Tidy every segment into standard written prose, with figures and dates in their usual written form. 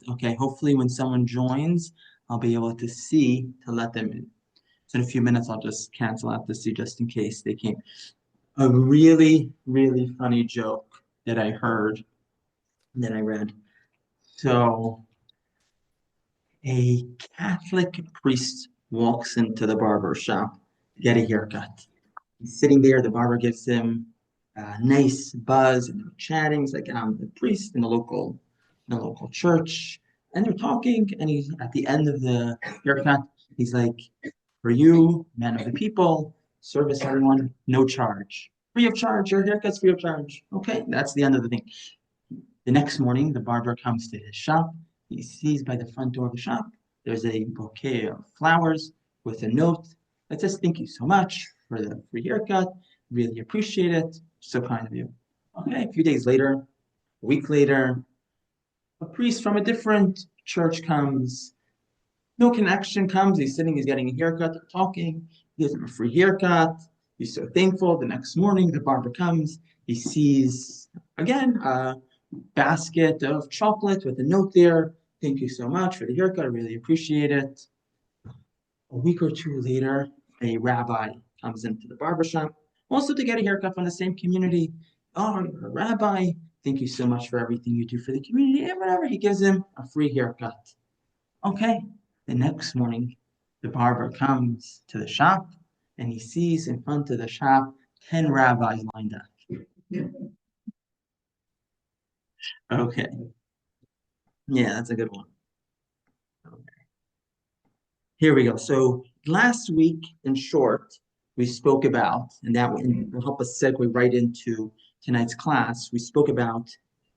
Okay, hopefully when someone joins, I'll be able to see to let them in. So in a few minutes, I'll just cancel out the see just in case they came. A really, really funny joke that I heard, that I read. So a Catholic priest walks into the barber shop to get a haircut. He's sitting there, the barber gives him a nice buzz, and they're chatting. He's like, I'm the priest in the local church. And they're talking, and he's at the end of the haircut, he's like, for you, man of the people, service everyone, no charge. Free of charge, your haircut's free of charge. Okay, that's the end of the thing. The next morning, the barber comes to his shop. He sees by the front door of the shop, there's a bouquet of flowers with a note that says, thank you so much for the free haircut. Really appreciate it. So kind of you. Okay, a few days later, a week later, a priest from a different church comes. No connection comes. He's sitting, he's getting a haircut, they're talking. He gives him a free haircut. He's so thankful. The next morning, the barber comes. He sees, again, a basket of chocolate with a note there. Thank you so much for the haircut. I really appreciate it. A week or two later, a rabbi comes into the barbershop, also to get a haircut from the same community. Oh, you're a rabbi. Thank you so much for everything you do for the community. And whatever, he gives him a free haircut. Okay. The next morning, the barber comes to the shop and he sees in front of the shop 10 rabbis lined up. Okay. Yeah, that's a good one. Okay. Here we go. So last week, in short, we spoke about, and that will help us segue right into tonight's class. We spoke about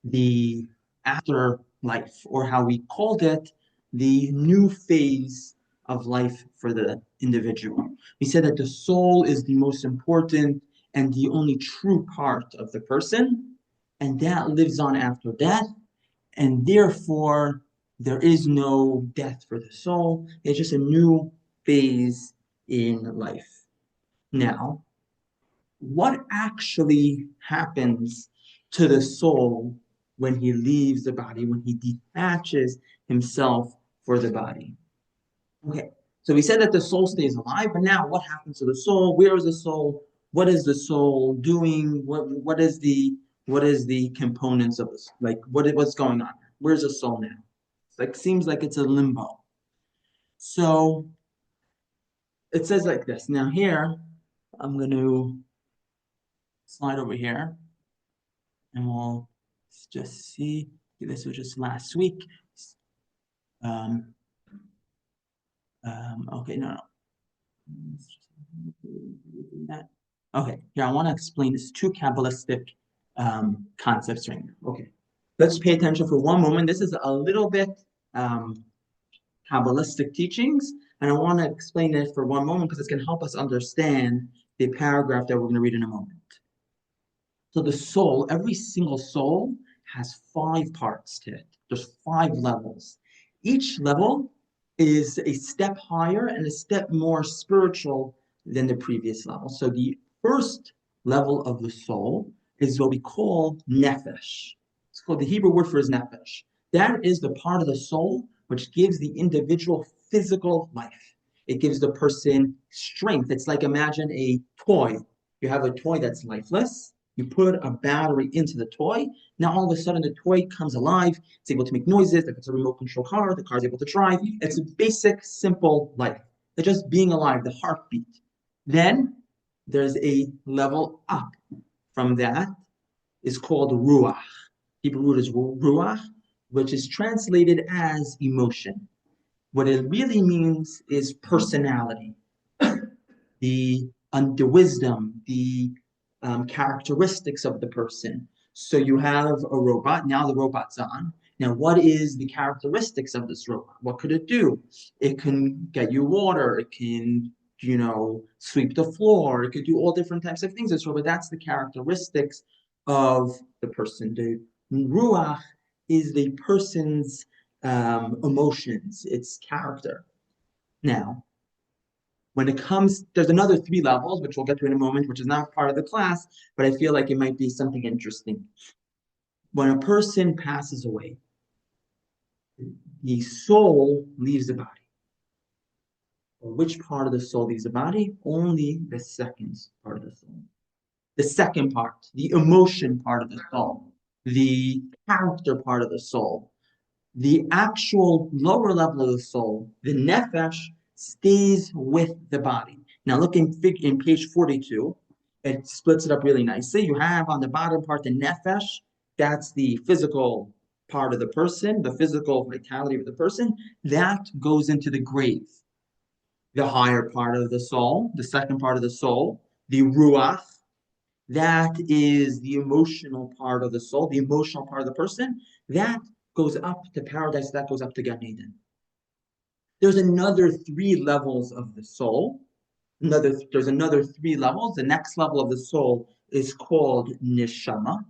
the afterlife, or how we called it, the new phase of life for the individual. We said that the soul is the most important and the only true part of the person, and that lives on after death, and therefore there is no death for the soul. It's just a new phase in life. Now, what actually happens to the soul when he leaves the body, when he detaches himself for the body? Okay, so we said that the soul stays alive, but now what happens to the soul? Where is the soul? What is the soul doing? What is the components of this? Like what's going on? Where's the soul now? It's like seems like it's a limbo. So it says like this. Now here, I'm going to slide over here, and we'll just see. This was just last week. Um, okay, no. Okay, here I want to explain this two Kabbalistic concepts right now. Okay, let's pay attention for one moment. This is a little bit Kabbalistic teachings, and I want to explain it for one moment because it's going to help us understand the paragraph that we're going to read in a moment. So the soul, every single soul has 5 parts to it. There's 5 levels. Each level is a step higher and a step more spiritual than the previous level. So the first level of the soul is what we call nefesh. It's called, the Hebrew word for is nefesh. That is the part of the soul which gives the individual physical life. It gives the person strength. It's like, imagine a toy. You have a toy that's lifeless. You put a battery into the toy. Now all of a sudden the toy comes alive. It's able to make noises. Like it's a remote control car. The car's able to drive. It's a basic, simple life. It's just being alive, the heartbeat. Then there's a level up from that. Is called ruach. Hebrew root is ruach, which is translated as emotion. What it really means is personality, the wisdom, the characteristics of the person. So you have a robot. Now the robot's on. Now, what is the characteristics of this robot? What could it do? It can get you water. It can, sweep the floor. It could do all different types of things. But that's the characteristics of the person. The ruach is the person's emotions, its character. Now, when it comes, there's another 3 levels, which we'll get to in a moment, which is not part of the class, but I feel like it might be something interesting. When a person passes away, the soul leaves the body. Which part of the soul leaves the body? Only the second part of the soul. The second part, the emotion part of the soul, the character part of the soul, the actual lower level of the soul, the nefesh, stays with the body. Now look in page 42, it splits it up really nicely. You have on the bottom part the nefesh, that's the physical part of the person, the physical vitality of the person, that goes into the grave. The higher part of the soul, the second part of the soul, the ruach, that is the emotional part of the soul, the emotional part of the person, that goes up to paradise, that goes up to Gan Eden. There's another three levels of the soul. There's another three levels. The next level of the soul is called neshama.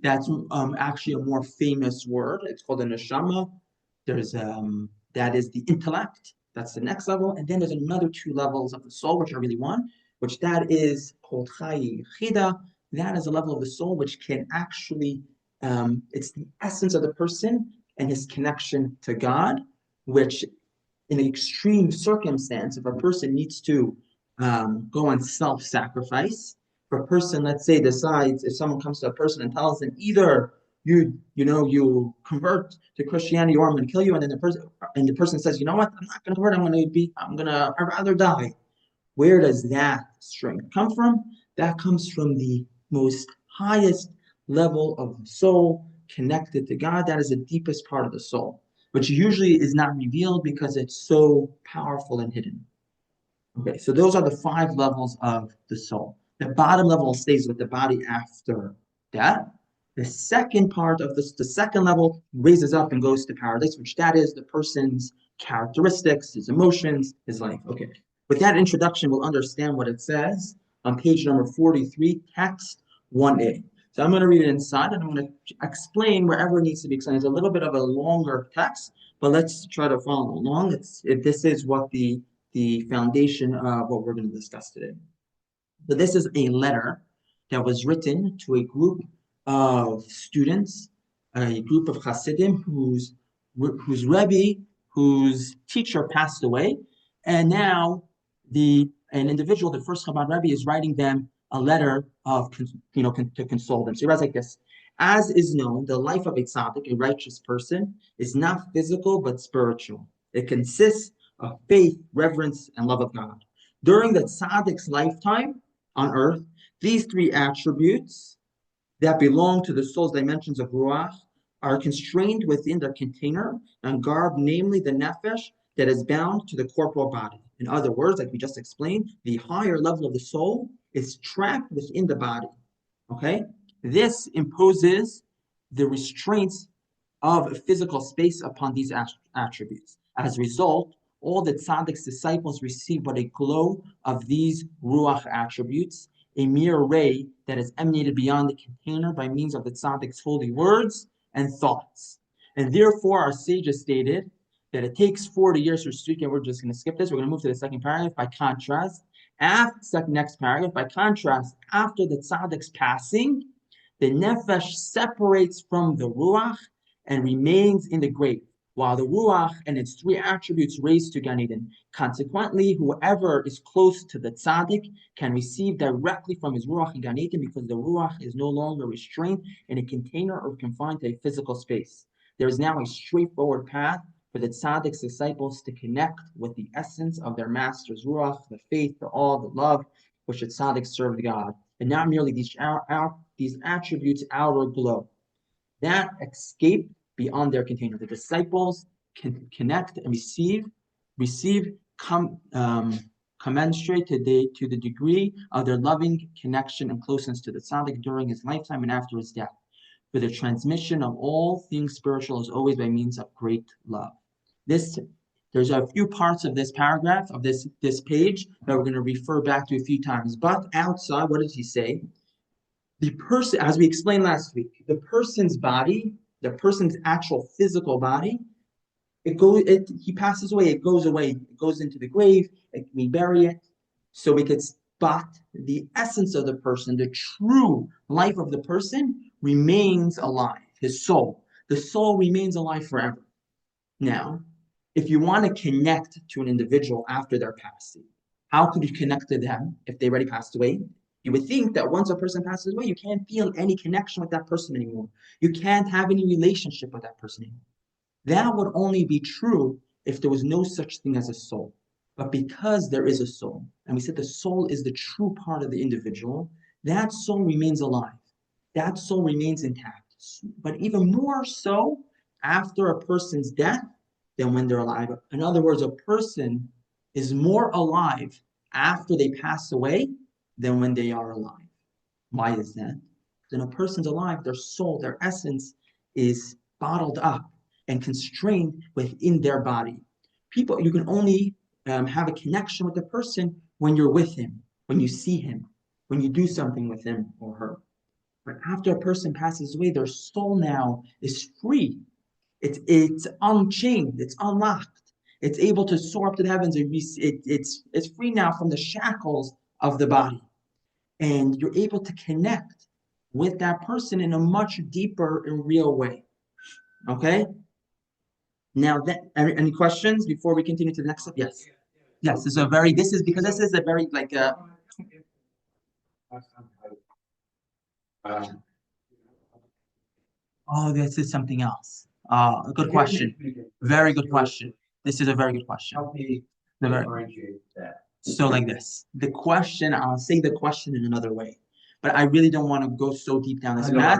That's actually a more famous word. It's called a neshama. There's that is the intellect. That's the next level, and then there's another two levels of the soul, which are really one, which that is called chayi chida. That is a level of the soul which can actually, it's the essence of the person and his connection to God, which in an extreme circumstance, if a person needs to go on self-sacrifice, if a person, let's say, decides, if someone comes to a person and tells them either you convert to Christianity or I'm going to kill you, and then the person says, you know what, I'm not going to convert, I'd rather die. Where does that strength come from? That comes from the most highest level of the soul connected to God. That is the deepest part of the soul, which usually is not revealed because it's so powerful and hidden. Okay, so those are the five levels of the soul. The bottom level stays with the body after death. The second part of this, the second level raises up and goes to paradise, which that is the person's characteristics, his emotions, his life. Okay, with that introduction, we'll understand what it says on page number 43, text 1a. So I'm going to read it inside and I'm going to explain wherever it needs to be explained. It's a little bit of a longer text, but let's try to follow along. This is what the foundation of what we're going to discuss today. So this is a letter that was written to a group of students, a group of Hasidim whose Rebbe, whose teacher passed away, and now an individual, the first Chabad Rebbe, is writing them a letter of to console them. So he writes like this: as is known, the life of a tzaddik, a righteous person, is not physical but spiritual. It consists of faith, reverence, and love of God. During the tzaddik's lifetime on earth, these three attributes that belong to the soul's dimensions of ruach are constrained within their container and garb, namely the nefesh that is bound to the corporal body. In other words, like we just explained, the higher level of the soul is trapped within the body. Okay? This imposes the restraints of physical space upon these attributes. As a result, all the tzaddik's disciples receive but a glow of these ruach attributes, a mere ray that is emanated beyond the container by means of the tzaddik's holy words and thoughts. And therefore, our sages stated that it takes 40 years for student, and we're just going to skip this. We're going to move to the second paragraph. By contrast, next paragraph, by contrast, after the tzaddik's passing, the nefesh separates from the ruach and remains in the grave, while the ruach and its three attributes raise to Gan Eden. Consequently, whoever is close to the tzaddik can receive directly from his ruach in Gan Eden because the ruach is no longer restrained in a container or confined to a physical space. There is now a straightforward path for the tzaddik's disciples to connect with the essence of their master's ruach, the faith, the awe, the love, which the tzaddik served God, and not merely these attributes outer glow. That escape beyond their container. The disciples can connect and commensurate to the degree of their loving connection and closeness to the tzaddik during his lifetime and after his death. For the transmission of all things spiritual is always by means of great love. There's a few parts of this paragraph, of this page, that we're going to refer back to a few times. But outside, what does he say? The person, as we explained last week, the person's body, the person's actual physical body, he passes away, it goes away, it goes into the grave, we bury it, so we could spot the essence of the person, the true life of the person remains alive, his soul. The soul remains alive forever. Now, if you want to connect to an individual after their passing, how could you connect to them if they already passed away? You would think that once a person passes away, you can't feel any connection with that person anymore. You can't have any relationship with that person anymore. That would only be true if there was no such thing as a soul. But because there is a soul, and we said the soul is the true part of the individual, that soul remains alive. That soul remains intact. But even more so after a person's death than when they're alive. In other words, a person is more alive after they pass away than when they are alive. Why is that? When a person's alive, their soul, their essence is bottled up and constrained within their body. People, you can only have a connection with the person when you're with him, when you see him, when you do something with him or her. But after a person passes away, their soul now is free. It's unchained. It's unlocked. It's able to soar up to the heavens. It's free now from the shackles of the body, and you're able to connect with that person in a much deeper and real way. Okay. Now, any questions before we continue to the next step? Yes. Yes. This is because this is a very like oh, this is something else. Good question. Very good question. This is a very good question. So like this, the question, I'll say the question in another way, but I really don't want to go so deep down this path.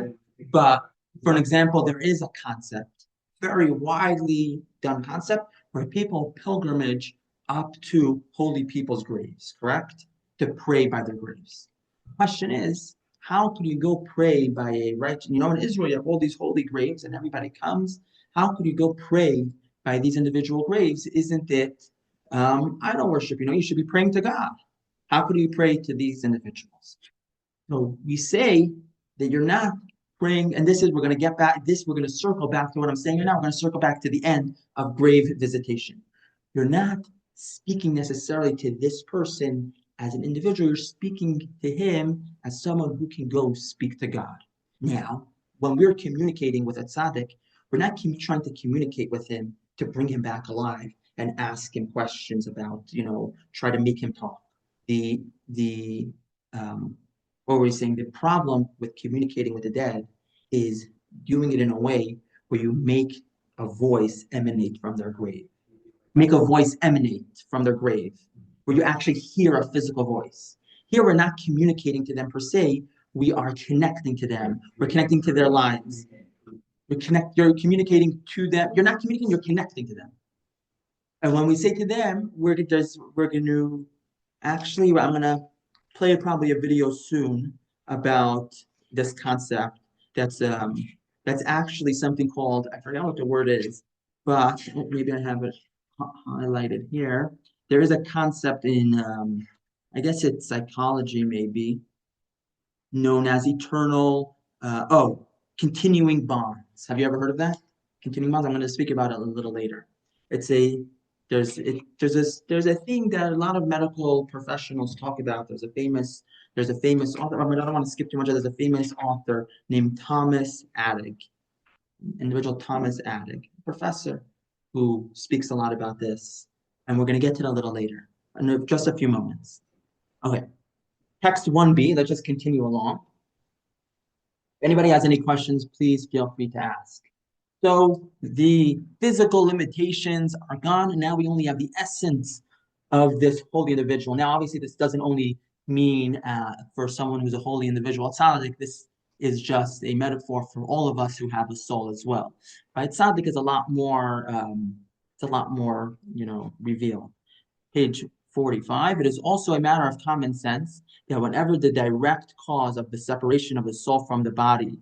But for an example, there is a concept, very widely done concept, where people pilgrimage up to holy people's graves, correct? To pray by their graves. The question is, how could you go pray by a righteous, in Israel, you have all these holy graves and everybody comes. How could you go pray by these individual graves? Isn't it idol worship? You should be praying to God. How could you pray to these individuals? So we say that you're not praying, and we're going to get back, we're going to circle back to what I'm saying right now. We're going to circle back to the end of grave visitation. You're not speaking necessarily to this person as an individual, you're speaking to him as someone who can go speak to God. Now, when we're communicating with a tzaddik, we're not trying to communicate with him to bring him back alive and ask him questions about, try to make him talk. What were we saying? The problem with communicating with the dead is doing it in a way where you make a voice emanate from their grave. Make a voice emanate from their grave, where you actually hear a physical voice. Here, we're not communicating to them per se. We are connecting to them. We're connecting to their lives. You're communicating to them. You're not communicating, you're connecting to them. And when we say to them, we're going to actually, I'm going to play probably a video soon about this concept. That's actually something called, I forgot what the word is, but maybe I have it highlighted here. There is a concept in, I guess it's psychology maybe, known as continuing bonds. Have you ever heard of that? Continuing bonds. I'm going to speak about it a little later. There's a thing that a lot of medical professionals talk about. There's a famous author. I don't want to skip too much. There's a famous author named Thomas Addig, individual Thomas Addig, professor who speaks a lot about this. And we're going to get to it a little later in just a few moments. Okay. Text 1b, let's just continue along. If anybody has any questions, please feel free to ask. So the physical limitations are gone, and now we only have the essence of this holy individual. Now, obviously, this doesn't only mean for someone who's a holy individual. Tzaddik, this is just a metaphor for all of us who have a soul as well. Right? Tzaddik is a lot more. Revealed. Page 45. It is also a matter of common sense that whenever the direct cause of the separation of the soul from the body,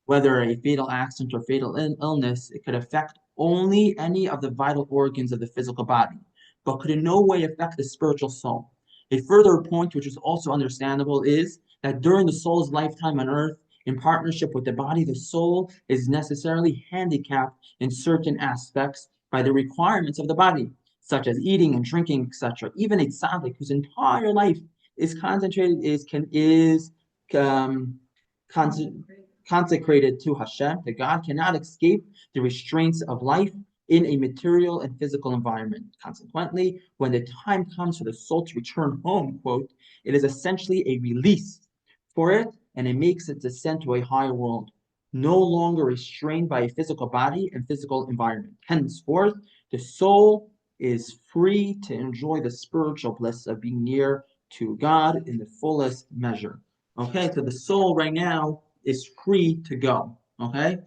whether a fatal accident or fatal illness, it could affect only any of the vital organs of the physical body, but could in no way affect the spiritual soul. A further point, which is also understandable, is that during the soul's lifetime on earth, in partnership with the body, the soul is necessarily handicapped in certain aspects by the requirements of the body, such as eating and drinking, etc. Even a tzaddik whose entire life is consecrated to Hashem, that God cannot escape the restraints of life, in a material and physical environment. Consequently, when the time comes for the soul to return home, quote, it is essentially a release for it, and it makes its descent to a higher world, no longer restrained by a physical body and physical environment. Henceforth, the soul is free to enjoy the spiritual bliss of being near to God in the fullest measure. Okay, so the soul right now is free to go. Okay,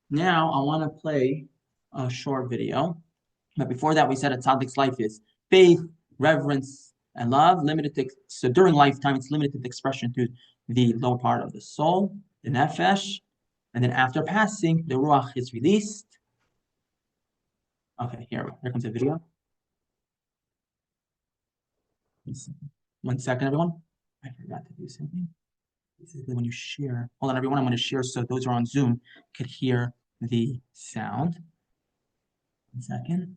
now I want to play a short video. But before that, we said a tzaddik's life is faith, reverence, and love. So during lifetime, it's limited to expression through the lower part of the soul, the nefesh, and then after passing, the ruach is released. Okay, here comes the video. 1 second, everyone. I forgot to do something. Basically, when you share, hold on, everyone. I'm going to share so those who are on Zoom could hear the sound. 1 second.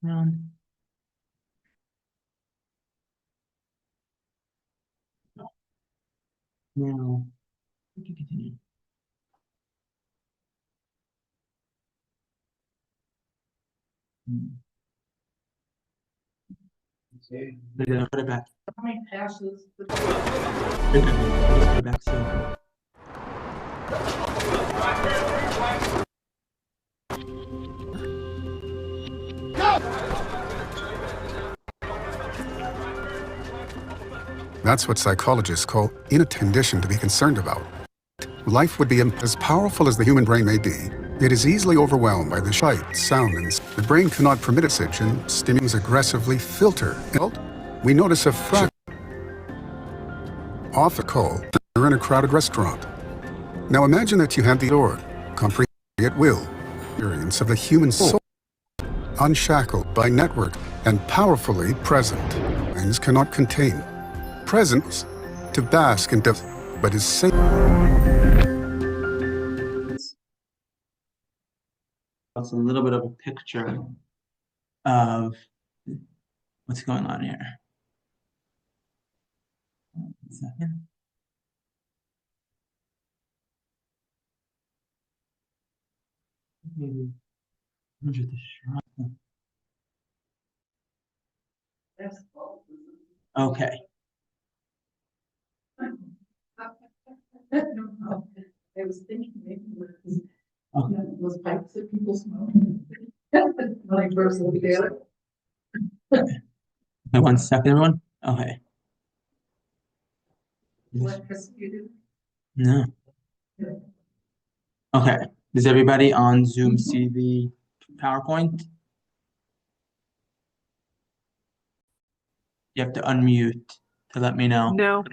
Sound. No. Now, we can continue. Okay. They're gonna put it back. How many passes? They're gonna put it back soon. That's what psychologists call inattention to be concerned about. Life would be as powerful as the human brain may be. It is easily overwhelmed by the sight, sound, and the brain cannot permit itself and stimulants aggressively filter. We notice a fraction off a call. You're in a crowded restaurant. Now imagine that you have the door, comprehend at will, experience of the human soul, unshackled by network and powerfully present. Minds cannot contain. Presence to bask in depth, but is safe. That's a little bit of a picture of what's going on here. 1 second. Maybe okay. I was thinking maybe Okay. those pipes that people smoke. When I first looked at it. Okay, 1 second, everyone. Okay. Electricity. No. Okay. Does everybody on Zoom see the PowerPoint? You have to unmute to let me know. No,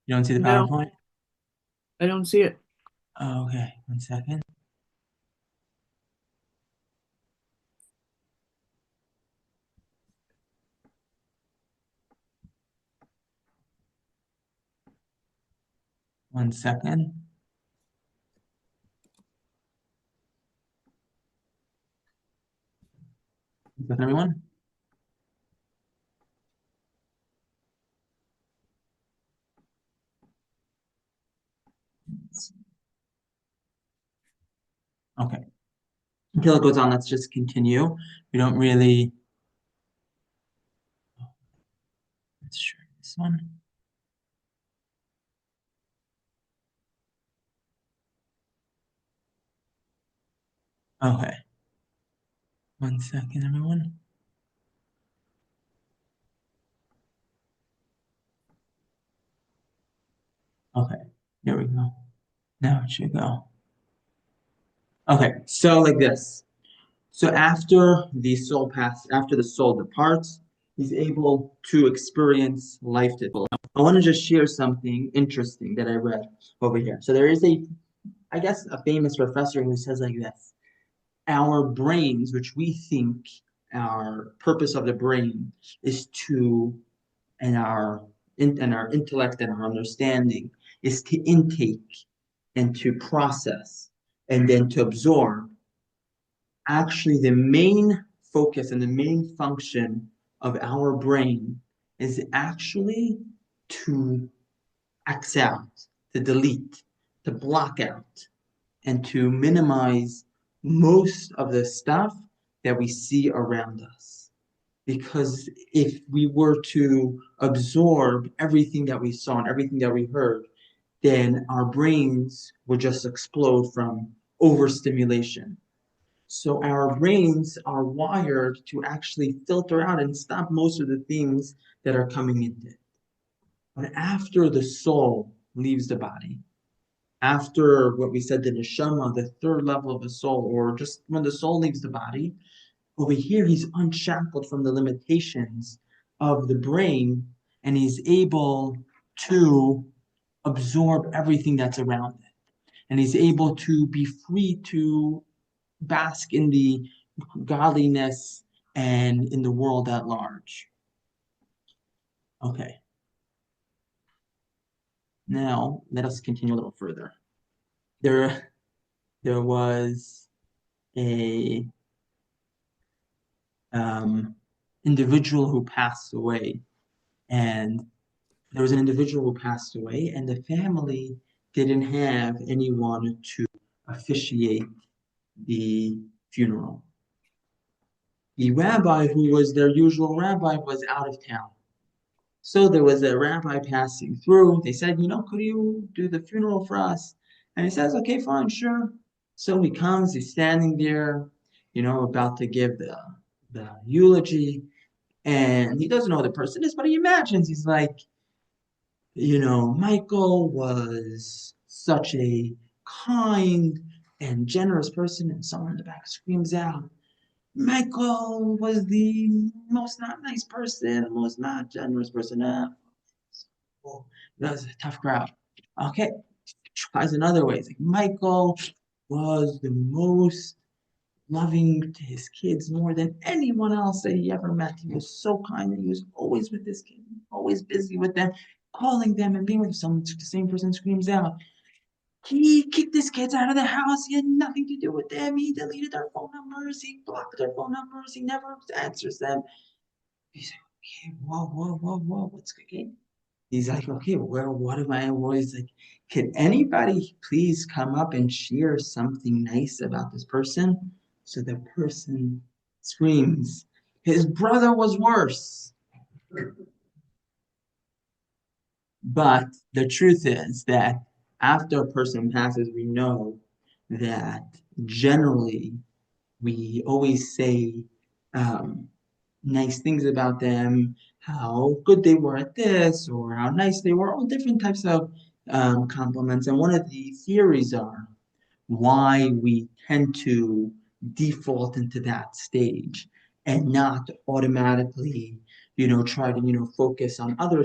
You don't see the No. PowerPoint? I don't see it. Oh, okay. 1 second. One second. Is that everyone? Okay. Until it goes on, let's just continue. We don't really. Let's try this one. Okay. 1 second, everyone. Okay, here we go. Now it should go. Okay, so like this. So after the soul departs, he's able to experience life to full. I want to just share something interesting that I read over here. So there is I guess, a famous professor who says like this: our brains, which we think our purpose of the brain is to, and our intellect and our understanding is to intake and to process and then to absorb. Actually, the main focus and the main function of our brain is actually to X out, to delete, to block out. and to minimize most of the stuff that we see around us. Because if we were to absorb everything that we saw and everything that we heard, then our brains would just explode from overstimulation. So our brains are wired to actually filter out and stop most of the things that are coming into it. But after the soul leaves the body, after what we said, the neshama, the third level of the soul, or just when the soul leaves the body, over here he's unshackled from the limitations of the brain, and he's able to absorb everything that's around it. And he's able to be free to bask in the godliness and in the world at large. Okay. Now, let us continue a little further. There was a individual who passed away, and there was an individual who passed away, and the family didn't have anyone to officiate the funeral. The rabbi, who was their usual rabbi, was out of town. So there was a rabbi passing through. They said, could you do the funeral for us? And he says, okay, fine, sure. So he comes, he's standing there, about to give the eulogy. And he doesn't know who the person is, but he imagines he's like, Michael was such a kind and generous person. And someone in the back screams out, Michael was the most not nice person, most not generous person. That was a tough crowd. Okay, tries another way. It's like Michael was the most loving to his kids more than anyone else that he ever met. He was so kind, and he was always with his kids, always busy with them, calling them and being with them. The same person screams out, he kicked his kids out of the house. He had nothing to do with them. He deleted their phone numbers. He blocked their phone numbers. He never answers them. He's like, okay, whoa, what's cooking? He's like, okay, what am I? He's like, can anybody please come up and share something nice about this person? So the person screams, his brother was worse. But the truth is that after a person passes, we know that generally we always say nice things about them, how good they were at this, or how nice they were, all different types of compliments. And one of the theories are why we tend to default into that stage and not automatically try to focus on other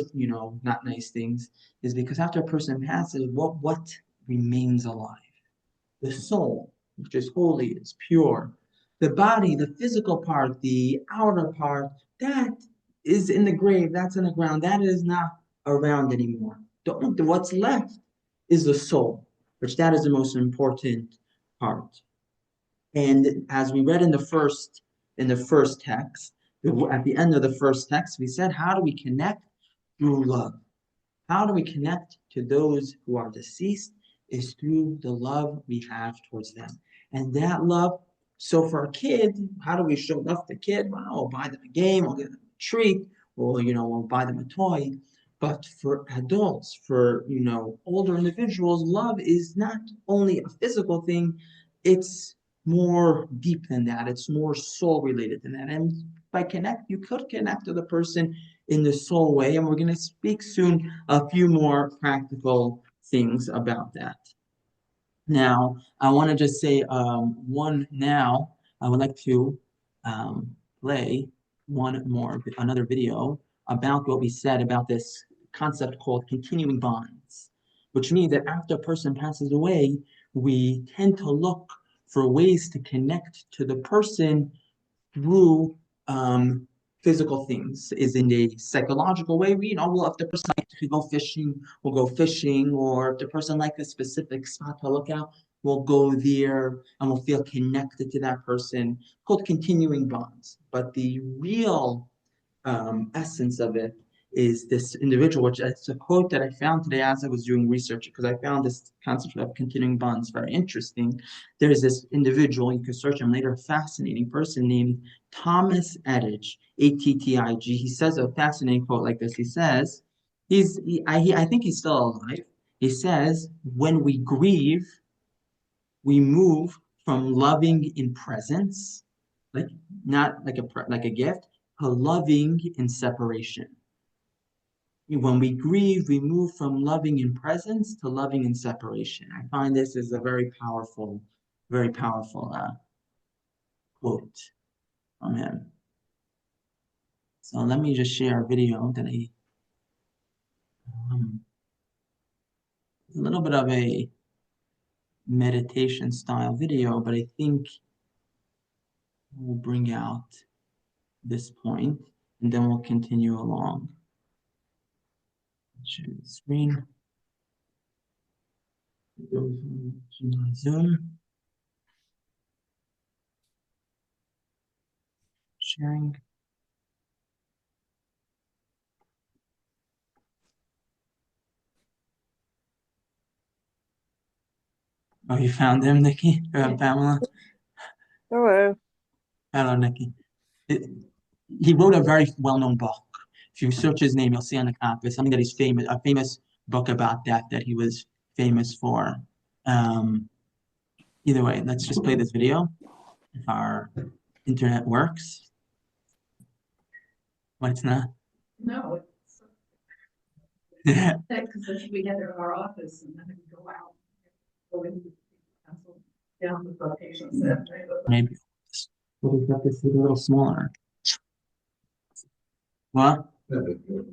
not nice things, is because after a person passes, what remains alive? The soul, which is holy, it's pure. The body, the physical part, the outer part, that is in the grave, that's in the ground, that is not around anymore. What's left is the soul, which that is the most important part. And as we read in the first text, at the end of the first text, we said, how do we connect? Through love. How do we connect to those who are deceased? Is through the love we have towards them. And that love, so for a kid, how do we show love to a kid? Well, we'll buy them a game, we'll give them a treat, or we'll buy them a toy. But for adults, for older individuals, love is not only a physical thing, it's more deep than that. It's more soul related than that. And you could connect to the person in the soul way. And we're going to speak soon a few more practical things about that. Now, I want to just say I would like to play another video about what we said about this concept called continuing bonds, which means that after a person passes away, we tend to look for ways to connect to the person through physical things. Is in a psychological way. If the person likes to go fishing, we'll go fishing, or if the person likes a specific spot to look out, we'll go there and we'll feel connected to that person, called continuing bonds. But the real essence of it is this individual, which it's a quote that I found today as I was doing research, because I found this concept of continuing bonds very interesting. There's this individual, you can search him later, a fascinating person named Thomas Ettidge, Atttig. He says a fascinating quote like this. He says, I think he's still alive. He says, when we grieve, we move from loving in presence, like not like a gift, to loving in separation. When we grieve, we move from loving in presence to loving in separation. I find this is a very powerful quote from him. So let me just share a video that a little bit of a meditation style video, but I think we'll bring out this point and then we'll continue along. Share the screen. Zoom. Sharing. Oh, you found him, Nikki? Pamela? Hello. Hello, Nikki. He wrote a very well-known book. If you search his name, you'll see on the copy something that he's famous, a famous book about death that he was famous for. Either way, let's just play this video. If our internet works. But it's not. No, it's, Yeah. because we had it in our office and then we go out. Go in, down with the patients. Maybe we'll just have to see a little smaller. What?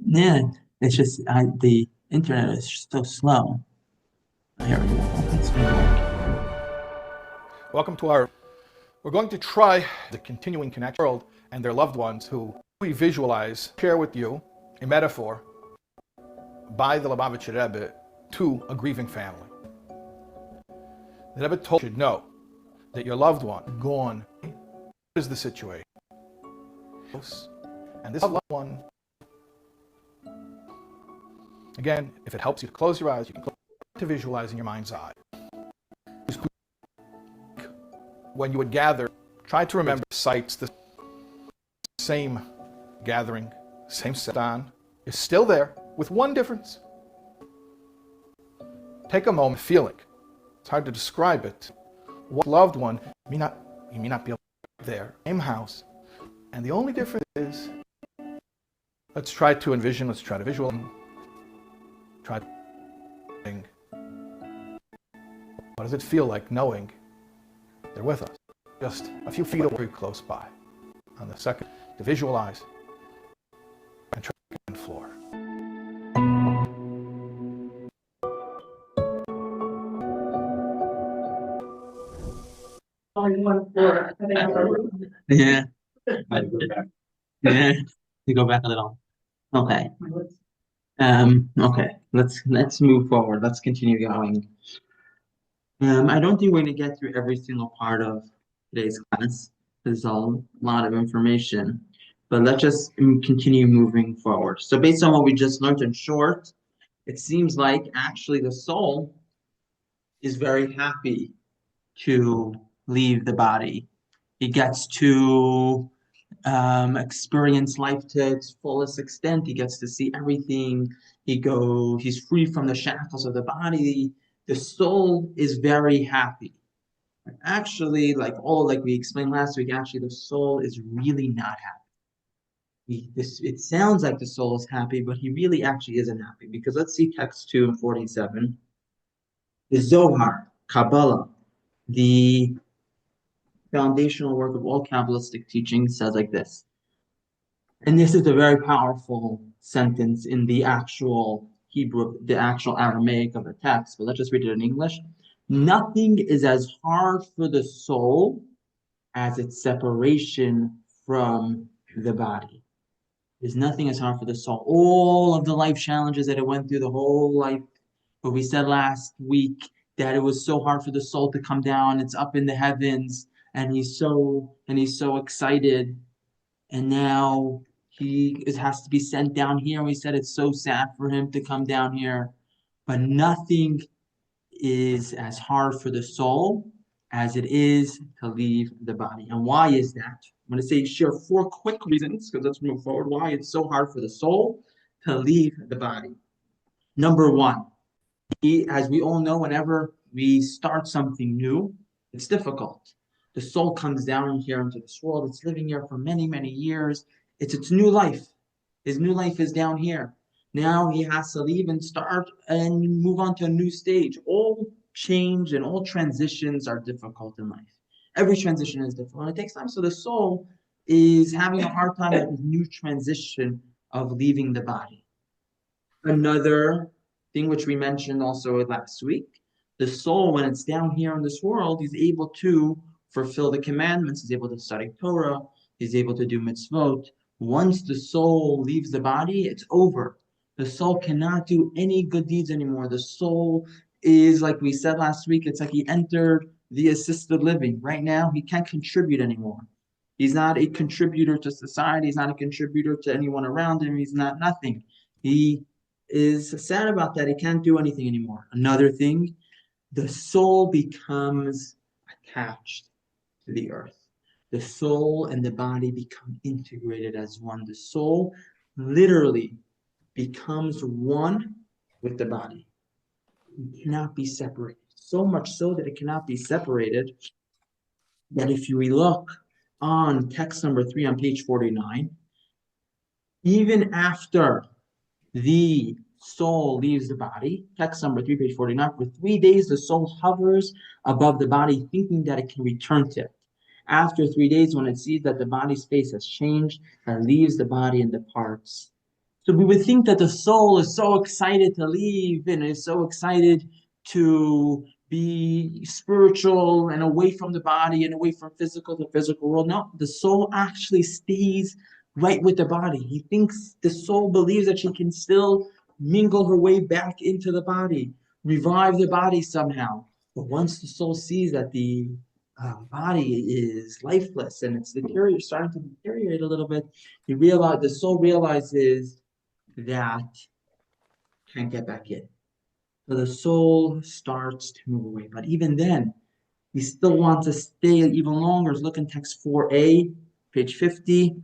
Yeah, it's just the internet is so slow. Here we go. Welcome to we're going to try the continuing connection world and their loved ones who we visualize, share with you a metaphor by the Lubavitcher Rebbe to a grieving family. The Rebbe told you should know that your loved one gone. What is the situation? And this loved one, again, if it helps you to close your eyes, you can close to visualize in your mind's eye. When you would gather, try to remember sites, the same gathering, same set-on, is still there with one difference. Take a moment, feel it. It's hard to describe it. What loved one, you may not be able to there, same house. And the only difference is, let's try to envision, let's try to visualize, try to think. What does it feel like knowing they're with us? Just a few feet away, very close by. On the second, to visualize and try to get on the floor. Only one floor. I think Yeah. Yeah. You go back a little. Okay. Okay. Let's move forward. Let's continue going. I don't think we're going to get through every single part of today's class. There's a lot of information, but let's just continue moving forward. So based on what we just learned in short, it seems like actually the soul is very happy to leave the body. He gets to experience life to its fullest extent. He gets to see everything. He's free from the shackles of the body. The soul is very happy. Actually, like we explained last week, actually the soul is really not happy. It sounds like the soul is happy, but he really actually isn't happy. Because let's see text 2 and 47. The Zohar, Kabbalah, the foundational work of all Kabbalistic teaching, says like this. And this is a very powerful sentence in the actual Hebrew, the actual Aramaic of the text, but let's just read it in English. Nothing is as hard for the soul as its separation from the body. There's nothing as hard for the soul. All of the life challenges that it went through, the whole life, but we said last week that it was so hard for the soul to come down. It's up in the heavens, and he's so excited. And now has to be sent down here. And we said it's so sad for him to come down here. But nothing is as hard for the soul as it is to leave the body. And why is that? I'm going to share 4 quick reasons, because let's move forward, why it's so hard for the soul to leave the body. Number 1, as we all know, whenever we start something new, it's difficult. The soul comes down here into this world. It's living here for many, many years. It's its new life. His new life is down here. Now he has to leave and start and move on to a new stage. All change and all transitions are difficult in life. Every transition is difficult. And it takes time. So the soul is having a hard time at the new transition of leaving the body. Another thing which we mentioned also last week, the soul, when it's down here in this world, is able to fulfill the commandments. He's able to study Torah. He's able to do mitzvot. Once the soul leaves the body, it's over. The soul cannot do any good deeds anymore. The soul is, like we said last week, it's like he entered the assisted living. Right now, he can't contribute anymore. He's not a contributor to society. He's not a contributor to anyone around him. He's not nothing. He is sad about that. He can't do anything anymore. Another thing, the soul becomes attached to the earth. The soul and the body become integrated as one. The soul literally becomes one with the body. It cannot be separated. So much so that it cannot be separated that if you look on text number 3 on page 49, even after the soul leaves the body, text number 3, page 49, for 3 days the soul hovers above the body thinking that it can return to it. After 3 days, when it sees that the body's face has changed, it leaves the body and departs. So we would think that the soul is so excited to leave and is so excited to be spiritual and away from the body and away from the physical world. No, the soul actually stays right with the body. He thinks, the soul believes that she can still mingle her way back into the body, revive the body somehow. But once the soul sees that the body is lifeless and it's starting to deteriorate a little bit, the soul realizes that can't get back in. So the soul starts to move away. But even then, we still want to stay even longer. Look in text 4a, page 50.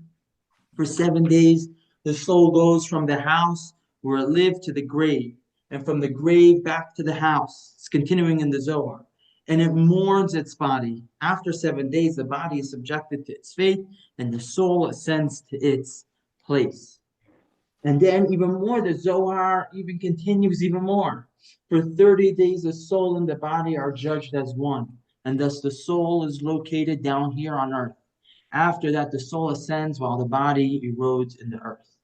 For 7 days, the soul goes from the house where it lived to the grave, and from the grave back to the house. It's continuing in the Zohar. And it mourns its body. After 7 days, the body is subjected to its fate, and the soul ascends to its place. And then even more, the Zohar even continues even more. For 30 days, the soul and the body are judged as one, and thus the soul is located down here on earth. After that, the soul ascends while the body erodes in the earth.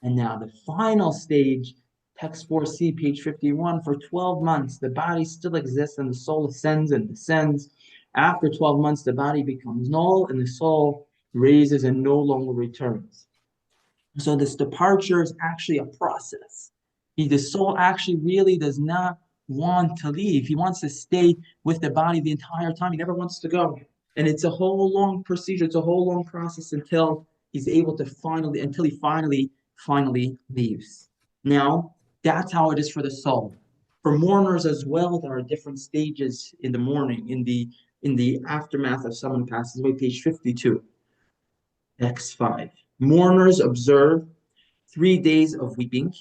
And now the final stage, text 4c, page 51, for 12 months, the body still exists and the soul ascends and descends. After 12 months, the body becomes null and the soul raises and no longer returns. So this departure is actually a process. The soul actually really does not want to leave. He wants to stay with the body the entire time. He never wants to go. And it's a whole long procedure. It's a whole long process until he's able to finally leaves. Now, that's how it is for the soul. For mourners as well, there are different stages in the mourning, in the aftermath of someone passes away, page 52. X5. Mourners observe 3 days of weeping,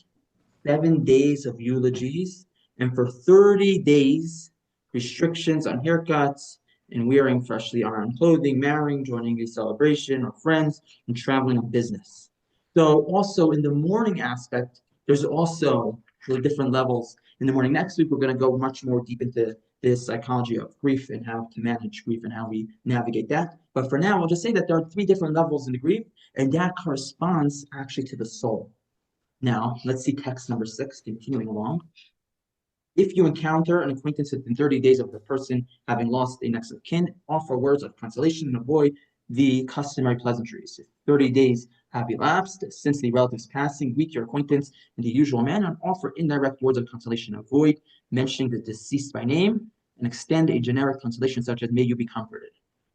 7 days of eulogies, and for 30 days, restrictions on haircuts and wearing freshly ironed clothing, marrying, joining a celebration or friends, and traveling on business. So also in the mourning aspect, there's also the different levels in the mourning. Next week, we're going to go much more deep into this psychology of grief and how to manage grief and how we navigate that. But for now, I'll just say that there are 3 different levels in the grief, and that corresponds actually to the soul. Now, let's see text number 6, continuing along. If you encounter an acquaintance within 30 days of the person having lost a next of kin, offer words of consolation and avoid the customary pleasantries. If 30 days have elapsed since the relative's passing, greet your acquaintance in the usual manner and offer indirect words of consolation. Avoid mentioning the deceased by name and extend a generic consolation such as may you be comforted.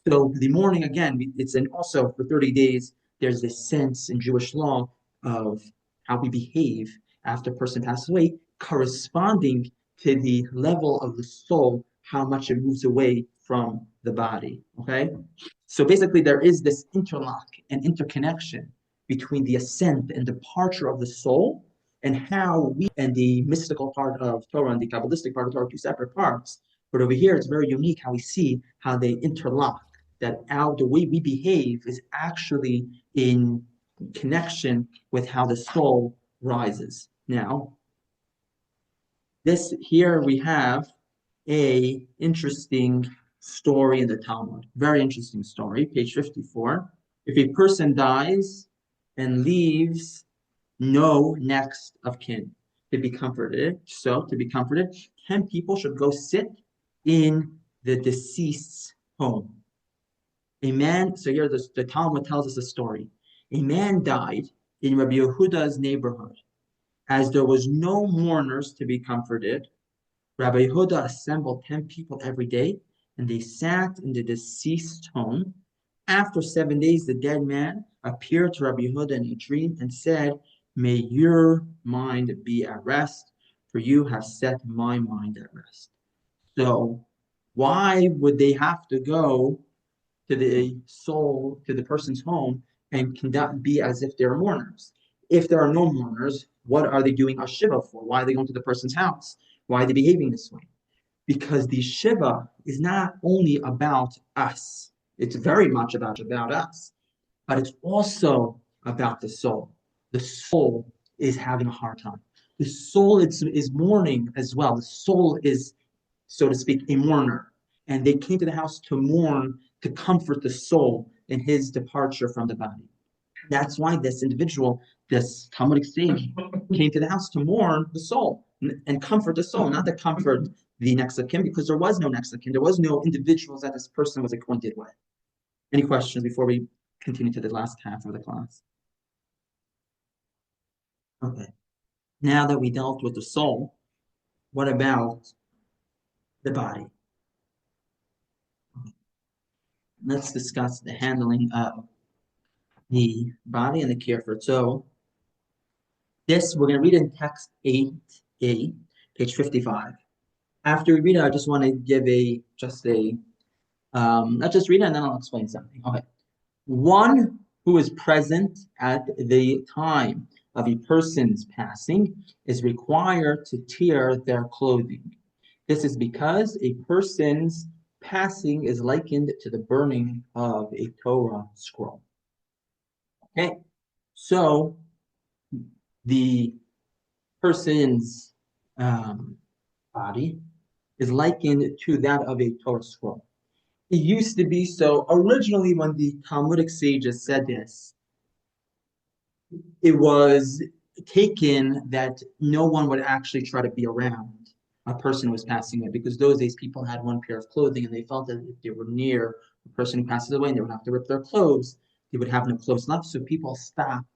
So the mourning, again, it's also for 30 days, there's this sense in Jewish law of how we behave after a person passes away, corresponding to the level of the soul, how much it moves away from the body. Okay? So basically, there is this interlock and interconnection between the ascent and departure of the soul, and how we and the mystical part of Torah and the Kabbalistic part of Torah are two separate parts. But over here, it's very unique how we see how they interlock, that the way we behave is actually in connection with how the soul rises. Now, this here we have a interesting story in the Talmud. Very interesting story, page 54. If a person dies and leaves no next of kin to be comforted, 10 people should go sit in the deceased's home. So here the Talmud tells us a story. A man died in Rabbi Yehuda's neighborhood. As there was no mourners to be comforted, Rabbi Yehuda assembled 10 people every day, and they sat in the deceased's home. After 7 days, the dead man appeared to Rabbi Yehuda in a dream and said, "May your mind be at rest, for you have set my mind at rest." So why would they have to go to the person's home and be as if they're mourners? If there are no mourners, what are they doing a shiva for? Why are they going to the person's house? Why are they behaving this way? Because the shiva is not only about us. It's very much about us, but it's also about the soul. The soul is having a hard time. The soul is mourning as well. The soul is, so to speak, a mourner. And they came to the house to mourn, to comfort the soul in his departure from the body. That's why this individual, this Talmudic sage, came to the house to mourn the soul and comfort the soul, not to comfort the next of kin, because there was no next of kin. There was no individuals that this person was acquainted with. Any questions before we continue to the last half of the class? Okay. Now that we dealt with the soul, what about the body? Let's discuss the handling of the body and the care for it. So this, we're going to read in text 8a, page 55. After we read it, I just want to give let's just read it and then I'll explain something. Okay. One who is present at the time of a person's passing is required to tear their clothing. This is because a person's passing is likened to the burning of a Torah scroll. Okay, so the person's body is likened to that of a Torah scroll. It used to be so originally when the Talmudic sages said this, it was taken that no one would actually try to be around a person who was passing away, because those days people had one pair of clothing and they felt that if they were near a person who passes away and they would have to rip their clothes, they would have no clothes left. So people stopped.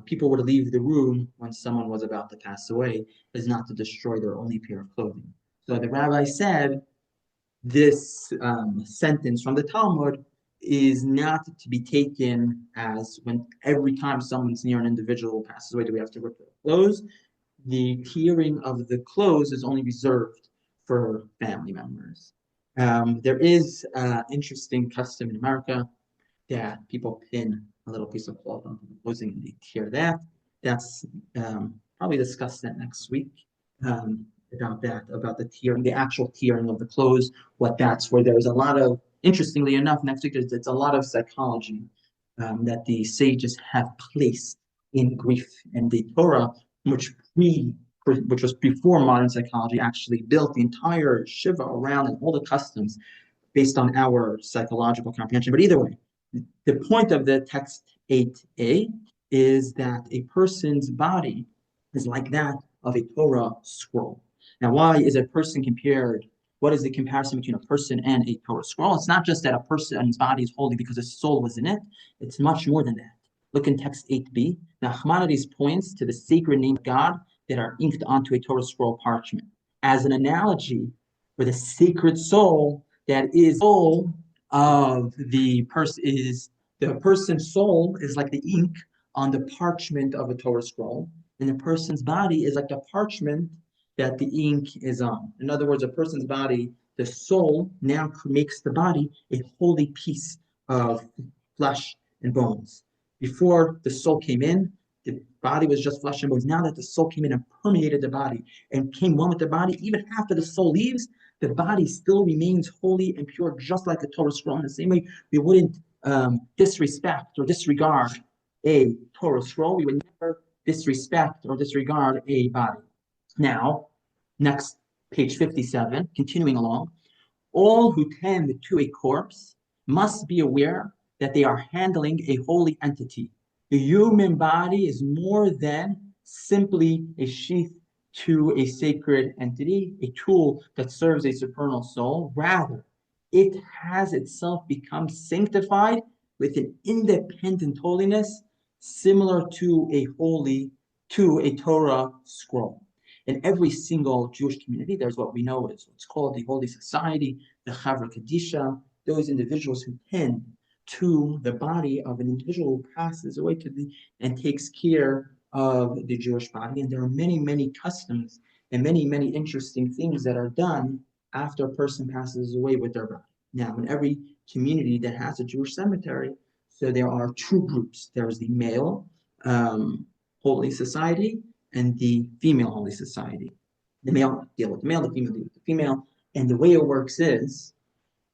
People would leave the room when someone was about to pass away, as not to destroy their only pair of clothing. So the rabbi said this sentence from the Talmud is not to be taken as when every time someone's near an individual who passes away, do we have to rip their clothes? The tearing of the clothes is only reserved for family members. There is an interesting custom in America that people pin a little piece of cloth onto the clothing and they tear that. That's probably discuss that next week. About the tearing, the actual tearing of the clothes, what that's where there's a lot of, interestingly enough, next week it's a lot of psychology that the sages have placed in grief, and the Torah, which was before modern psychology, actually built the entire Shiva around and all the customs based on our psychological comprehension. But either way, the point of the text 8a is that a person's body is like that of a Torah scroll. Now, why is a person compared? What is the comparison between a person and a Torah scroll? It's not just that a person's body is holy because his soul was in it. It's much more than that. Look in text 8b. Nachmanides points to the sacred name of God that are inked onto a Torah scroll parchment as an analogy for the sacred soul that is soul of the person, is The person's soul is like the ink on the parchment of a Torah scroll, and the person's body is like the parchment that the ink is on. In other words, a person's body, the soul now makes the body a holy piece of flesh and bones. Before the soul came in, the body was just flesh and bones. Now that the soul came in and permeated the body and came one with the body, even after the soul leaves, the body still remains holy and pure, just like the Torah scroll. In the same way, we wouldn't disrespect or disregard a Torah scroll. We would never disrespect or disregard a body. Now, next, page 57, continuing along. All who tend to a corpse must be aware that they are handling a holy entity. The human body is more than simply a sheath to a sacred entity, a tool that serves a supernal soul. Rather, it has itself become sanctified with an independent holiness similar to a Torah scroll. In every single Jewish community, there's what we know is what's called the Holy Society, the Chavra Kadisha, those individuals who tend to the body of an individual who passes away and takes care of the Jewish body. And there are many, many customs and many, many interesting things that are done after a person passes away with their body. Now, in every community that has a Jewish cemetery, so there are two groups. There's the male Holy Society and the female Holy Society. The male deal with the male, the female deal with the female. And the way it works is,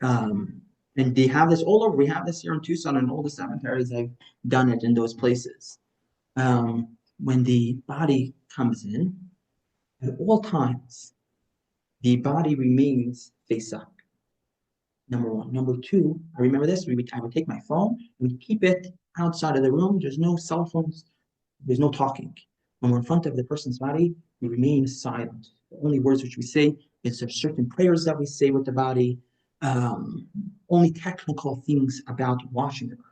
and they have this all over. We have this here in Tucson, and all the cemeteries have done it in those places. When the body comes in, at all times, the body remains face up. Number one. Number two, I remember this, I would take my phone, and we'd keep it outside of the room. There's no cell phones, there's no talking. When we're in front of the person's body, we remain silent. The only words which we say is there certain prayers that we say with the body, only technical things about washing the body.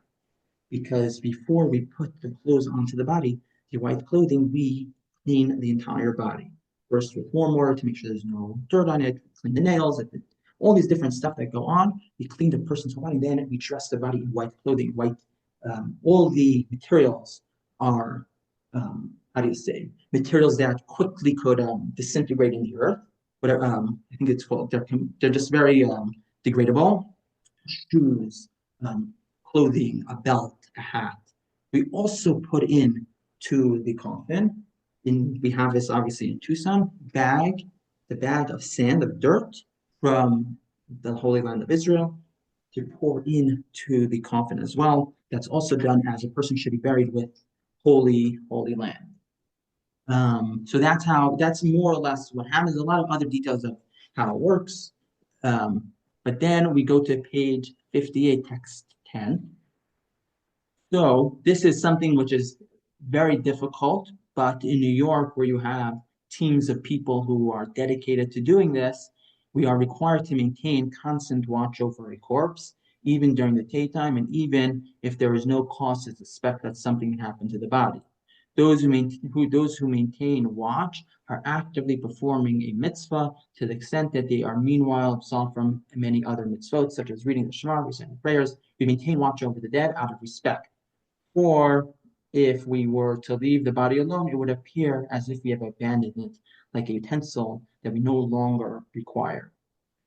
Because before we put the clothes onto the body, the white clothing, we clean the entire body. First with warm water to make sure there's no dirt on it, clean the nails, all these different stuff that go on. We clean the person's body, then we dress the body in white clothing. All the materials are materials that quickly could disintegrate in the earth. Whatever I think it's called. They're just very degradable. Shoes, clothing, a belt, a hat. We also put in to the coffin. We have this obviously in Tucson. The bag of sand, of dirt from the Holy Land of Israel, to pour into the coffin as well. That's also done as a person should be buried with holy land. So that's more or less what happens. A lot of other details of how it works. But then we go to page 58, text 10. So this is something which is very difficult, but in New York, where you have teams of people who are dedicated to doing this, we are required to maintain constant watch over a corpse, even during the daytime, and even if there is no cause to suspect that something happened to the body. Those who maintain watch are actively performing a mitzvah to the extent that they are meanwhile absolved from many other mitzvot, such as reading the Shema, reciting prayers. We maintain watch over the dead out of respect. Or if we were to leave the body alone, it would appear as if we have abandoned it, like a utensil that we no longer require.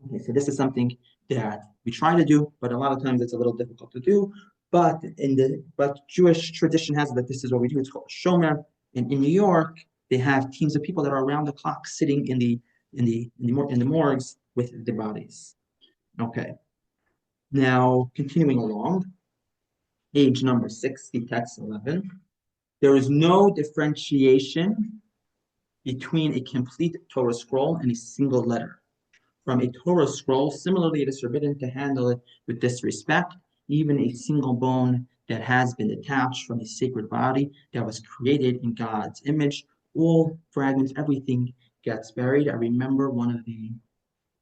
Okay, so this is something that we try to do, but a lot of times it's a little difficult to do. But Jewish tradition has that this is what we do. It's called shomer. And in New York, they have teams of people that are around the clock sitting in the morgues with the bodies. Okay. Now continuing along, page number 60, text 11. There is no differentiation between a complete Torah scroll and a single letter. From a Torah scroll, similarly, it is forbidden to handle it with disrespect. Even a single bone that has been detached from a sacred body that was created in God's image, all fragments, everything gets buried. I remember one of the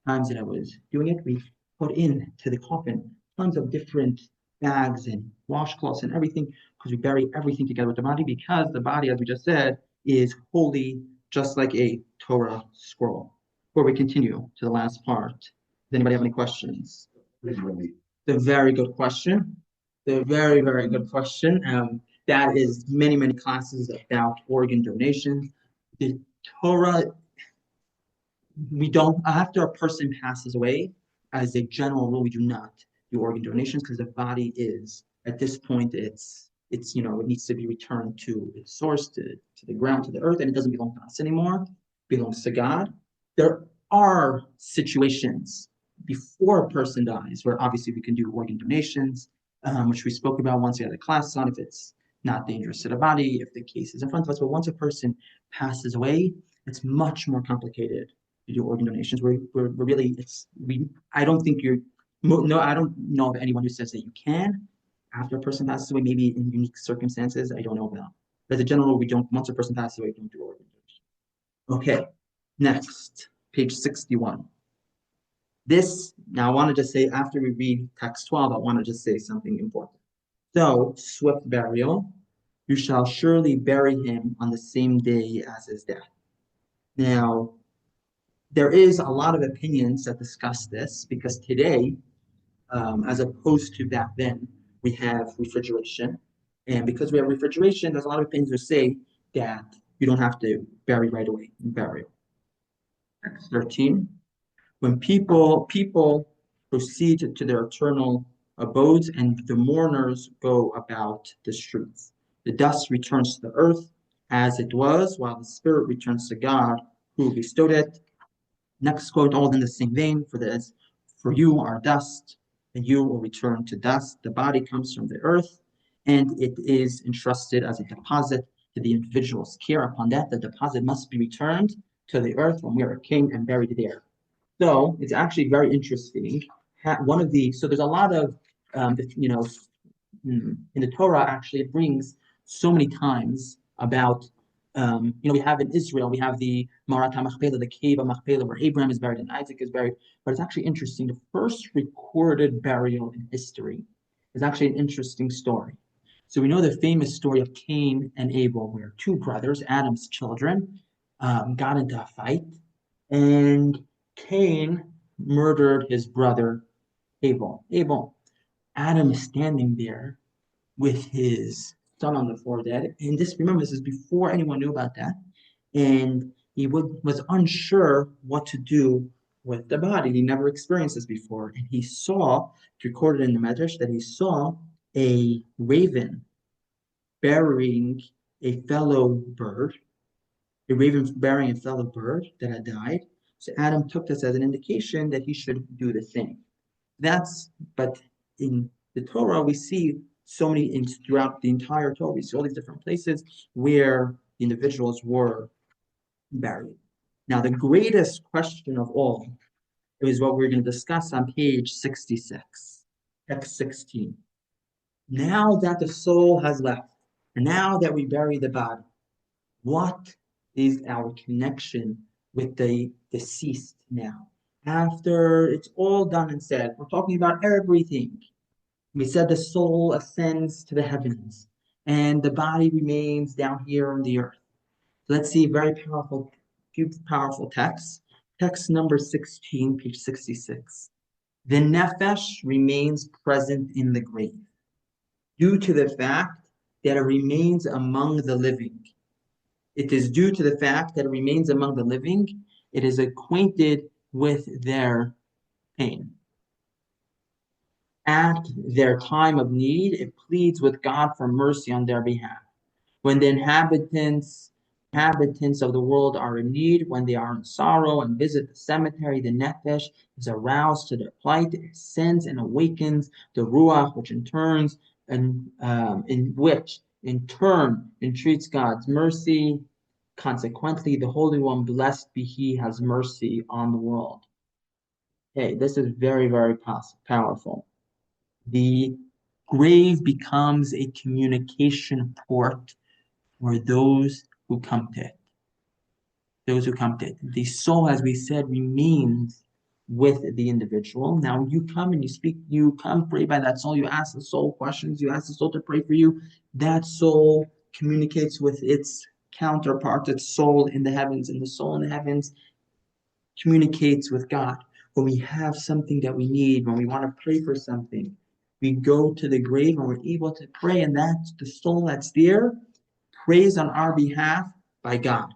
times that I was doing it, we put in to the coffin tons of different bags and washcloths and everything, because we bury everything together with the body, because the body, as we just said, is holy, just like a Torah scroll. Before we continue to the last part, does anybody have any questions? The very good question. a very, very good question. That is many, many classes about organ donation. The Torah, we don't, after a person passes away, as a general rule, we do not do organ donations because the body is, at this point, it's, it needs to be returned to its source, to the ground, to the earth, and it doesn't belong to us anymore. It belongs to God. There are situations before a person dies where obviously we can do organ donations, which we spoke about once we had a class on if it's not dangerous to the body, if the case is in front of us. But once a person passes away, it's much more complicated to do organ donations. We're really, I don't think no, I don't know of anyone who says that you can after a person passes away, maybe in unique circumstances, I don't know about. But as a general rule, we don't, once a person passes away, we don't do organ donation. Okay, next, page 61. Now I wanted to say, after we read text 12, I wanted to say something important. So, swift burial, you shall surely bury him on the same day as his death. Now, there is a lot of opinions that discuss this because today, as opposed to back then, we have refrigeration. And because we have refrigeration, there's a lot of opinions that say that you don't have to bury right away, burial. Text 13. When people proceed to their eternal abodes and the mourners go about the streets, the dust returns to the earth as it was, while the spirit returns to God who bestowed it. Next quote, all in the same vein, for you are dust, and you will return to dust. The body comes from the earth, and it is entrusted as a deposit to the individual's care. Upon that, the deposit must be returned to the earth when we are king and buried there. So it's actually very interesting. So there's a lot of, in the Torah actually it brings so many times about, we have in Israel, we have the Marat HaMachpelah, the cave of Machpelah, where Abraham is buried and Isaac is buried. But it's actually interesting. The first recorded burial in history is actually an interesting story. So we know the famous story of Cain and Abel, where two brothers, Adam's children, got into a fight, and Cain murdered his brother Abel. Adam is standing there with his son on the floor dead. And remember, this is before anyone knew about that. And he was unsure what to do with the body. He never experienced this before. And he saw, it's recorded in the Medrash, that he saw a raven burying a fellow bird, that had died. So Adam took this as an indication that he should do the same. But in the Torah, we see so many, throughout the entire Torah, we see all these different places where the individuals were buried. Now, the greatest question of all is what we're going to discuss on page 66, text 16. Now that the soul has left, and now that we bury the body, what is our connection with the deceased now? After it's all done and said, we're talking about everything. We said the soul ascends to the heavens and the body remains down here on the earth. So let's see few powerful texts. Text number 16, page 66. The nefesh remains present in the grave due to the fact that it remains among the living. It is due to the fact that it remains among the living. It is acquainted with their pain. At their time of need, it pleads with God for mercy on their behalf. When the inhabitants of the world are in need, when they are in sorrow and visit the cemetery, the nefesh is aroused to their plight. It sends and awakens the ruach, which in turn entreats God's mercy. Consequently, the Holy One, blessed be He, has mercy on the world. Okay, this is very, very powerful. The grave becomes a communication port for those who come to it. The soul, as we said, remains with the individual. Now you come and you speak, you come pray by that soul, you ask the soul questions, you ask the soul to pray for you. That soul communicates with its counterpart, its soul in the heavens, and the soul in the heavens communicates with God. When we have something that we need, when we want to pray for something, we go to the grave and we're able to pray, and that's the soul that's there, prays on our behalf by God.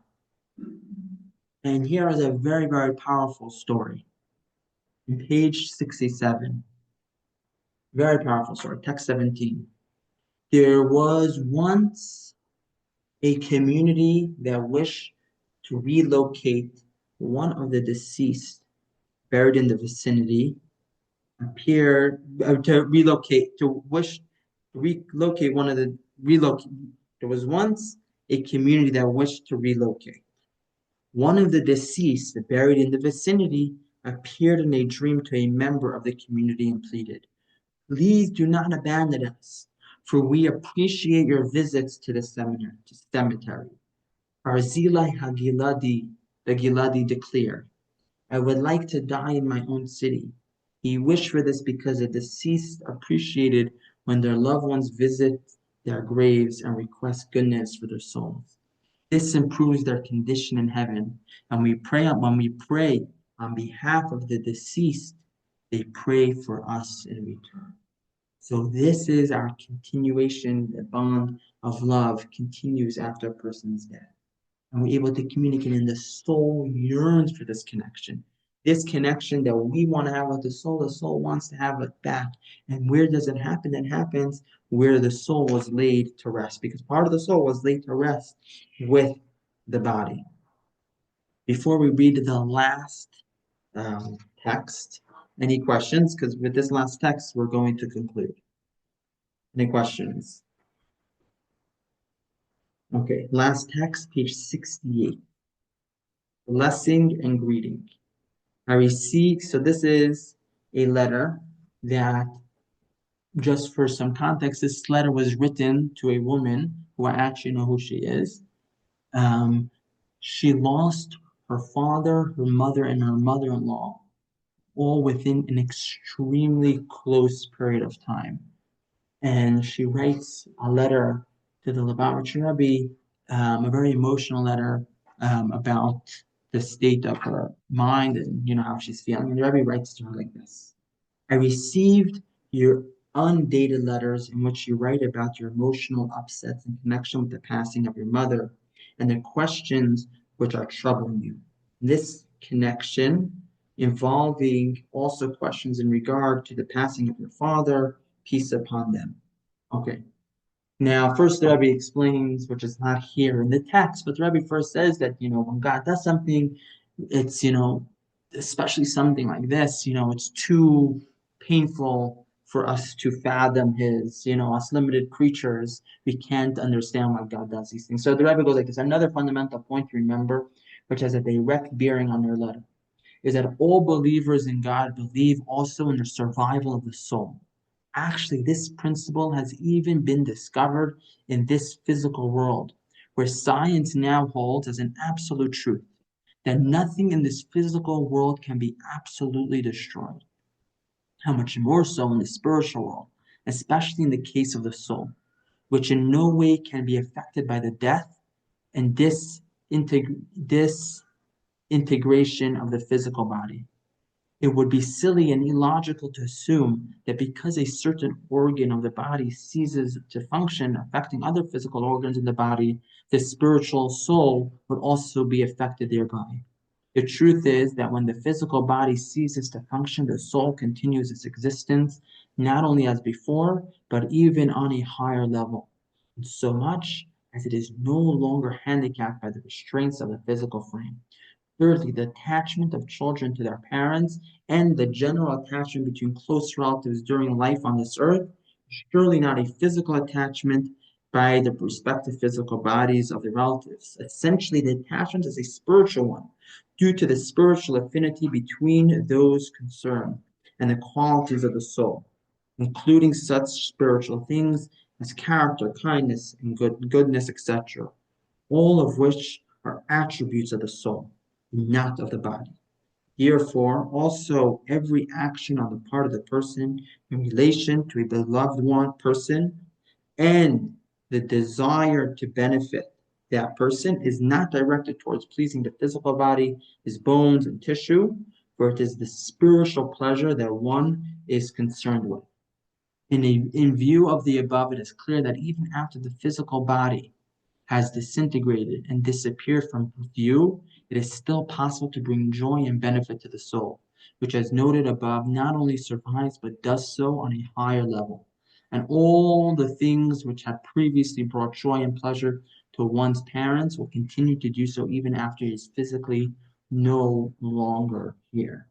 And here is a very, very powerful story. On page 67, very powerful story, text 17. There was once a community that wished to relocate one of the deceased buried in the vicinity to relocate one of the relocate. There was once a community that wished to relocate. One of the deceased buried in the vicinity appeared in a dream to a member of the community and pleaded, "Please do not abandon us, for we appreciate your visits to the cemetery." Barzillai Hagiladi, the Giladi declared, "I would like to die in my own city." He wished for this because the deceased appreciated when their loved ones visit their graves and request goodness for their souls. This improves their condition in heaven. And when we pray on behalf of the deceased, they pray for us in return. So this is our continuation. The bond of love continues after a person's death. And we're able to communicate, and the soul yearns for this connection. This connection that we want to have with the soul wants to have it back. And where does it happen? It happens where the soul was laid to rest, because part of the soul was laid to rest with the body. Before we read the last text, any questions? Because with this last text, we're going to conclude. Any questions? Okay, last text, page 68. Blessing and greeting. I received, so this is a letter that, just for some context, this letter was written to a woman who I actually know who she is. She lost her father, her mother, and her mother-in-law all within an extremely close period of time. And she writes a letter to the Lubavitcher Rebbe, a very emotional letter about the state of her mind and how she's feeling. And the Rebbe writes to her like this: "I received your undated letters in which you write about your emotional upsets in connection with the passing of your mother and the questions which are troubling you. This connection involving also questions in regard to the passing of your father, peace upon them." Okay. Now, first the Rebbe explains, which is not here in the text, but the Rebbe first says that, when God does something, it's, especially something like this, it's too painful for us to fathom his, us limited creatures, we can't understand why God does these things. So the Rebbe goes like this: another fundamental point to remember, which has a direct bearing on your letter, is that all believers in God believe also in the survival of the soul. Actually, this principle has even been discovered in this physical world, where science now holds as an absolute truth that nothing in this physical world can be absolutely destroyed. How much more so in the spiritual world, especially in the case of the soul, which in no way can be affected by the death and disintegration of the physical body. It would be silly and illogical to assume that because a certain organ of the body ceases to function, affecting other physical organs in the body, the spiritual soul would also be affected thereby. The truth is that when the physical body ceases to function, the soul continues its existence, not only as before, but even on a higher level, so much as it is no longer handicapped by the restraints of the physical frame. Thirdly, the attachment of children to their parents and the general attachment between close relatives during life on this earth is surely not a physical attachment by the respective physical bodies of the relatives. Essentially, the attachment is a spiritual one due to the spiritual affinity between those concerned and the qualities of the soul, including such spiritual things as character, kindness, and goodness, etc., all of which are attributes of the soul, not of the body. Therefore, also every action on the part of the person in relation to a beloved one person and the desire to benefit that person is not directed towards pleasing the physical body, his bones and tissue, for it is the spiritual pleasure that one is concerned with. In view of the above, it is clear that even after the physical body has disintegrated and disappeared from view, it is still possible to bring joy and benefit to the soul, which, as noted above, not only survives but does so on a higher level. And all the things which had previously brought joy and pleasure to one's parents will continue to do so even after he is physically no longer here.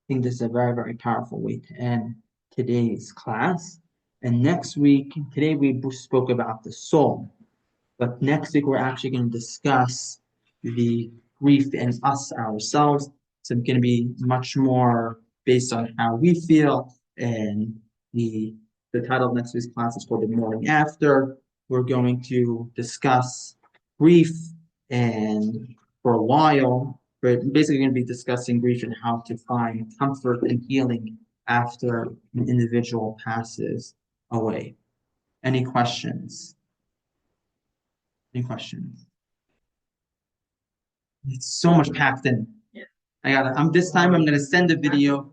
I think this is a very, very powerful way to end today's class. And next week, today we spoke about the soul. But next week, we're actually going to discuss the grief in us ourselves. So it's going to be much more based on how we feel. And the title of next week's class is called The Morning After. We're going to discuss grief, and for a while, we're basically going to be discussing grief and how to find comfort and healing after an individual passes away. Any questions? Any questions? It's so much packed in. Yeah. This time I'm gonna send a video